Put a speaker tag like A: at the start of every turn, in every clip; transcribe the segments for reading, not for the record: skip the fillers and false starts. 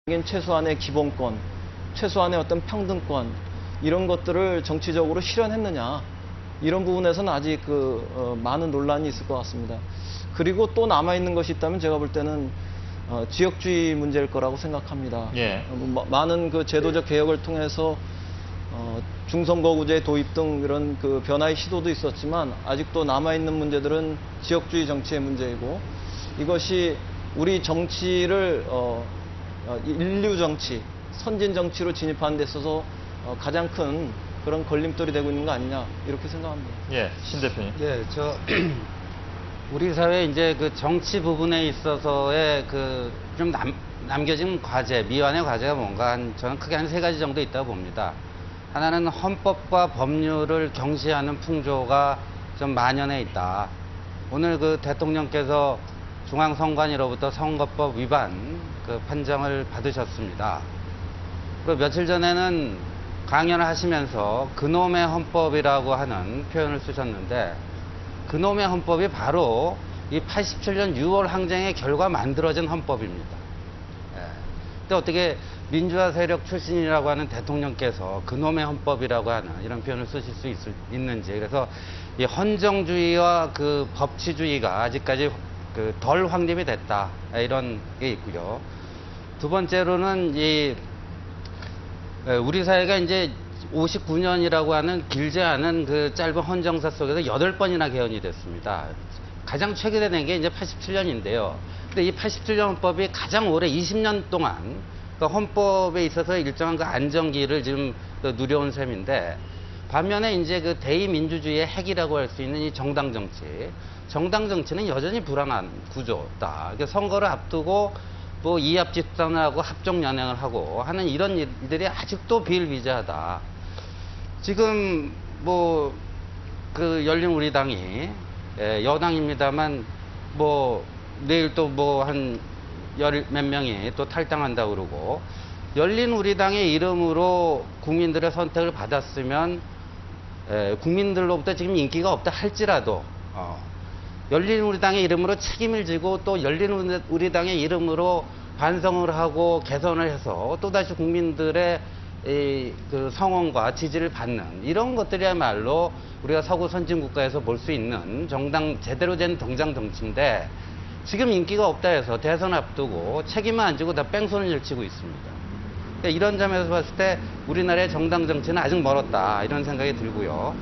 A: 최소한의 기본권, 최소한의 어떤 평등권 이런 것들을 정치적으로 실현했느냐 이런 부분에서는 아직 많은 논란이 있을 것 같습니다. 그리고 또 남아있는 것이 있다면 제가 볼 때는 지역주의 문제일 거라고 생각합니다.
B: 예.
A: 많은 제도적 개혁을 통해서 중선거구제 도입 등 이런 변화의 시도도 있었지만 아직도 남아있는 문제들은 지역주의 정치의 문제이고 이것이 우리 정치를 인류 정치, 선진 정치로 진입하는 데 있어서 가장 큰 그런 걸림돌이 되고 있는 거 아니냐 이렇게 생각합니다.
B: 예, 신 대표님.
C: 예, 우리 사회 이제 정치 부분에 있어서의 좀 남겨진 과제, 미완의 과제가 뭔가 저는 크게 한 3가지 정도 있다고 봅니다. 하나는 헌법과 법률을 경시하는 풍조가 좀 만연해 있다. 오늘 대통령께서 중앙선관위로부터 선거법 위반 판정을 받으셨습니다. 그리고 며칠 전에는 강연을 하시면서 그놈의 헌법이라고 하는 표현을 쓰셨는데 그놈의 헌법이 바로 이 87년 6월 항쟁의 결과 만들어진 헌법입니다. 예. 근데 어떻게 민주화 세력 출신이라고 하는 대통령께서 그놈의 헌법이라고 하는 이런 표현을 쓰실 수 있는지, 그래서 이 헌정주의와 법치주의가 아직까지 덜 확립이 됐다 이런 게 있고요. 두 번째로는 우리 사회가 이제 59년이라고 하는 길지 않은 짧은 헌정사 속에서 8번이나 개헌이 됐습니다. 가장 최근에 된 게 이제 87년인데요. 근데 이 87년 헌법이 가장 오래 20년 동안 헌법에 있어서 일정한 안정기를 지금 누려온 셈인데, 반면에 이제 대의민주주의의 핵이라고 할 수 있는 이 정당 정치는 여전히 불안한 구조다. 선거를 앞두고 이합 집산을 하고 합종 연행을 하고 하는 이런 일들이 아직도 비일비재하다. 지금 열린우리당이 여당입니다만 내일 또 한 몇 명이 또 탈당한다고 그러고, 열린우리당의 이름으로 국민들의 선택을 받았으면 국민들로부터 지금 인기가 없다 할지라도 열린우리당의 이름으로 책임을 지고 또 열린우리당의 이름으로 반성을 하고 개선을 해서 또다시 국민들의 성원과 지지를 받는 이런 것들이야말로 우리가 서구 선진국가에서 볼 수 있는 제대로 된 정당 정치인데, 지금 인기가 없다 해서 대선 앞두고 책임을 안 지고 다 뺑소니를 일치고 있습니다. 그러니까 이런 점에서 봤을 때 우리나라의 정당 정치는 아직 멀었다 이런 생각이 들고요.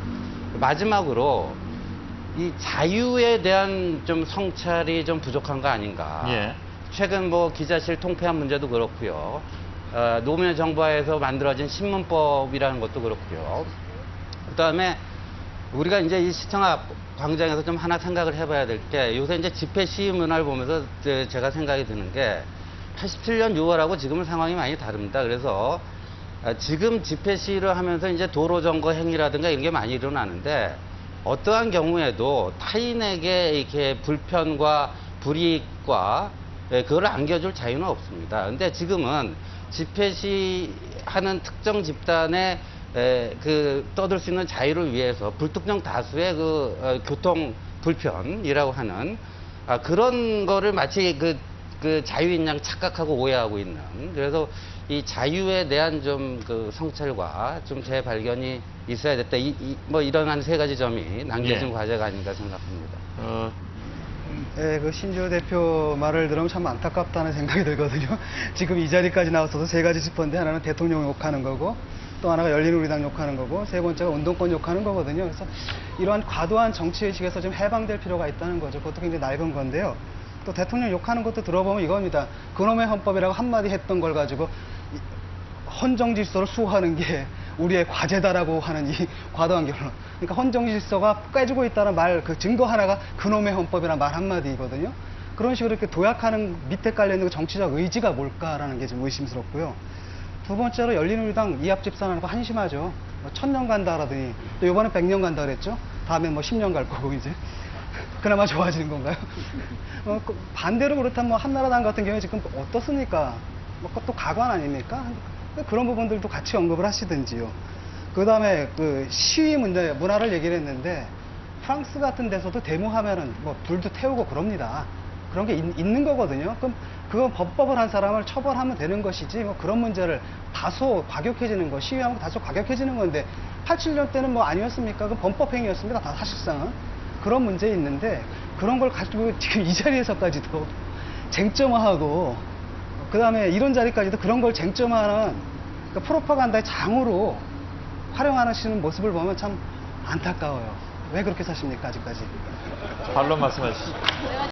C: 마지막으로 이 자유에 대한 좀 성찰이 좀 부족한 거 아닌가.
B: 예.
C: 최근 기자실 통폐합 문제도 그렇고요. 노무현 정부하에서 만들어진 신문법이라는 것도 그렇고요. 그다음에 우리가 이제 이 시청 앞 광장에서 좀 하나 생각을 해봐야 될 게, 요새 이제 집회 시위 문화를 보면서 제가 생각이 드는 게 87년 6월하고 지금은 상황이 많이 다릅니다. 그래서 지금 집회 시위를 하면서 이제 도로 점거 행위라든가 이런 게 많이 일어나는데, 어떠한 경우에도 타인에게 이렇게 불편과 불이익과 그걸 안겨줄 자유는 없습니다. 근데 지금은 집회 시하는 특정 집단의 떠들 수 있는 자유를 위해서 불특정 다수의 교통 불편이라고 하는 그런 거를 마치 자유인 양 착각하고 오해하고 있는, 그래서 이 자유에 대한 좀 성찰과 좀 재발견이 있어야 됐다. 이런 한 3가지 점이 남겨진 과제가 아닌가 생각합니다.
D: 예, 신조 대표 말을 들으면 참 안타깝다는 생각이 들거든요. 지금 이 자리까지 나와서도 3가지 짚었는데, 하나는 대통령 욕하는 거고, 또 하나가 열린우리당 욕하는 거고, 3번째가 운동권 욕하는 거거든요. 그래서 이러한 과도한 정치의식에서 좀 해방될 필요가 있다는 거죠. 그것도 굉장히 낡은 건데요. 또 대통령 욕하는 것도 들어보면 이겁니다. 그놈의 헌법이라고 한마디 했던 걸 가지고 헌정질서를 수호하는 게 우리의 과제다라고 하는 이 과도한 결론. 그러니까 헌정질서가 깨지고 있다는 증거 하나가 그놈의 헌법이라는 말 한마디거든요. 그런 식으로 이렇게 도약하는 밑에 깔려있는 정치적 의지가 뭘까라는 게 좀 의심스럽고요. 두 번째로 열린우리당 이합 집산하는 거 한심하죠. 1000년 간다라더니 또 이번에 100년 간다 그랬죠. 다음엔 10년 갈 거고 이제. 그나마 좋아지는 건가요? 반대로 그렇다면 한나라당 같은 경우에 지금 어떻습니까? 또 가관 아닙니까? 그런 부분들도 같이 언급을 하시든지요. 그 다음에 시위 문화를 얘기를 했는데, 프랑스 같은 데서도 데모하면은 불도 태우고 그럽니다. 그런 게 있는 거거든요. 그럼 그건 법법을 한 사람을 처벌하면 되는 것이지 뭐 그런 문제를 다소 과격해지는 거, 시위하면 다소 과격해지는 건데 87년 때는 뭐 아니었습니까? 그 범법행위였습니다. 다 사실상은. 그런 문제 있는데 그런 걸 가지고 지금 이 자리에서까지도 쟁점화하고 그 다음에 이런 자리까지도 그런 걸 쟁점화하는 그러니까 프로파간다의 장으로 활용하시는 모습을 보면 참 안타까워요. 왜 그렇게 사십니까, 아직까지?
B: 반론 말씀하시죠.